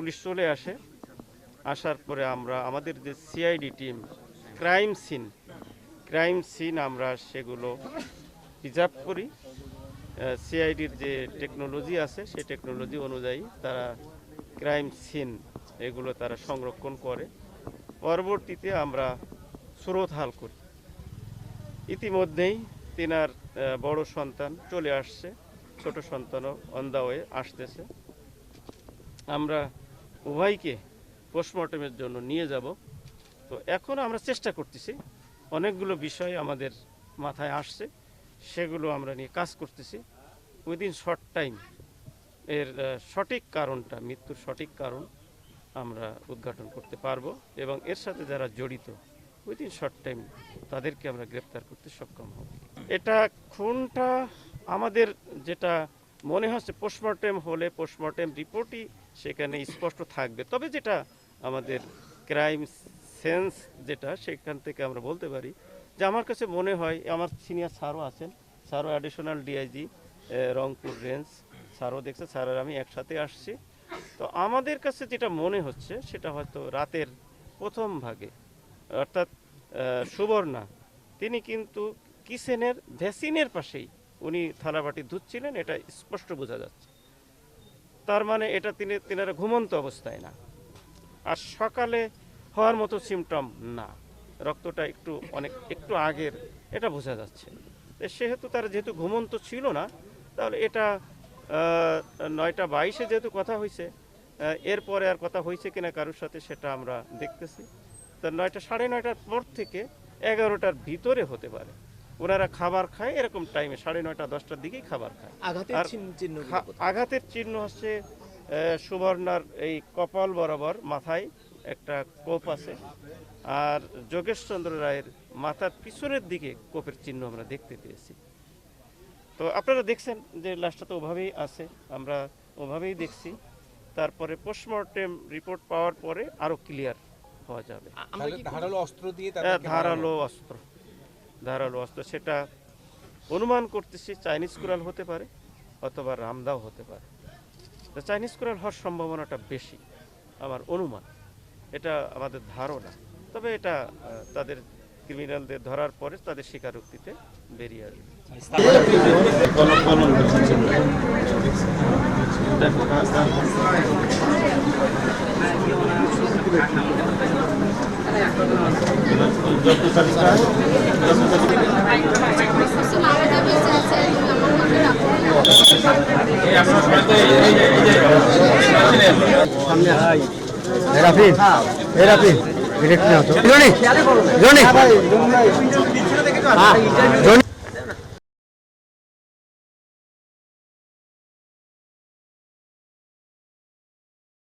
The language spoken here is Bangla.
পুলিশ চলে আসে। আসার পরে আমরা আমাদের যে সিআইডি টিম ক্রাইম সিন আমরা সেগুলো প্রিজার্ভ করি। সিআইডির যে টেকনোলজি আছে সেই টেকনোলজি অনুযায়ী তারা ক্রাইম সিন এগুলো তারা সংরক্ষণ করে। পরবর্তীতে আমরা সুরতহাল করি। ইতিমধ্যেই তিনার বড় সন্তান চলে আসছে, ছোট সন্তানও অন দ্য ওয়ে আসতেছে। আমরা উভয়কে পোস্টমর্টমের জন্য নিয়ে যাব। তো এখন আমরা চেষ্টা করতেছি, অনেকগুলো বিষয় আমাদের মাথায় আসছে, সেগুলো আমরা নিয়ে কাজ করতেছি। উইদিন শর্ট টাইম এর সঠিক কারণটা, মৃত্যুর সঠিক কারণ আমরা উদ্ঘাটন করতে পারবো এবং এর সাথে যারা জড়িত উইদিন শর্ট টাইম তাদেরকে আমরা গ্রেপ্তার করতে সক্ষম হব। এটা খুনটা আমাদের যেটা মনে হচ্ছে পোস্টমর্টেম হলে পোস্টমর্টেম রিপোর্টই সেখানে স্পষ্ট থাকবে। তবে যেটা আমাদের ক্রাইম সেন্স যেটা সেখান থেকে আমরা বলতে পারি যে আমার কাছে মনে হয়, আমার সিনিয়র স্যারও আছেন, স্যারও অ্যাডিশনাল ডিআইজি রংপুর রেঞ্জ, স্যারও দেখছে, স্যার আর আমি একসাথে আসছি। তো আমাদের কাছে যেটা মনে হচ্ছে সেটা হয়তো রাতের প্রথম ভাগে, অর্থাৎ সুবর্ণা তিনি কিন্তু কিচেনের ভ্যাসিনের পাশেই উনি থালাবাটি ধুচ্ছিলেন, এটা স্পষ্ট বোঝা যাচ্ছে। তার মানে এটা তিনারা ঘুমন্ত অবস্থায় না, আর সকালে হওয়ার মতো সিমটম না, রক্তটা একটু আগের, এটা বোঝা যাচ্ছে। সেহেতু তারা যেহেতু ঘুমন্ত ছিল না, তাহলে এটা 9:22 যেহেতু কথা হয়েছে, এরপরে আর কথা হয়েছে কিনা কারোর সাথে সেটা আমরা দেখতেছি। তো 9:30 পর থেকে 11টার ভিতরে হতে পারে ওনারা খাবার খায়, এরকম টাইমে 9:30 10টার দিকেই খাবার খায়। আঘাতের চিহ্ন হচ্ছে সুবর্ণার এই কপাল বরাবর মাথায় একটা কোপ আছে, আর যোগেশচন্দ্র রায়ের মাথার পিছনের দিকে কোপের চিহ্ন আমরা দেখতে পেয়েছি। তো আপনারা দেখছেন যে লাশটা তো ওভাবেই আছে, আমরা ওভাবেই দেখছি। তারপরে পোস্টমর্টেম রিপোর্ট পাওয়ার পরে আরো ক্লিয়ার হওয়া যাবে। ধারালো অস্ত্র সেটা অনুমান করতেছি চাইনিজ কুড়াল হতে পারে অথবা রামদাও হতে পারে। তো চাইনিজ কুড়াল হওয়ার সম্ভাবনাটা বেশি আমার অনুমান, এটা আমাদের ধারণা। তবে এটা তাদের ক্রিমিনালদের ধরার পরে তাদের স্বীকারোক্তিতে বেরিয়ে আসবে। রাফি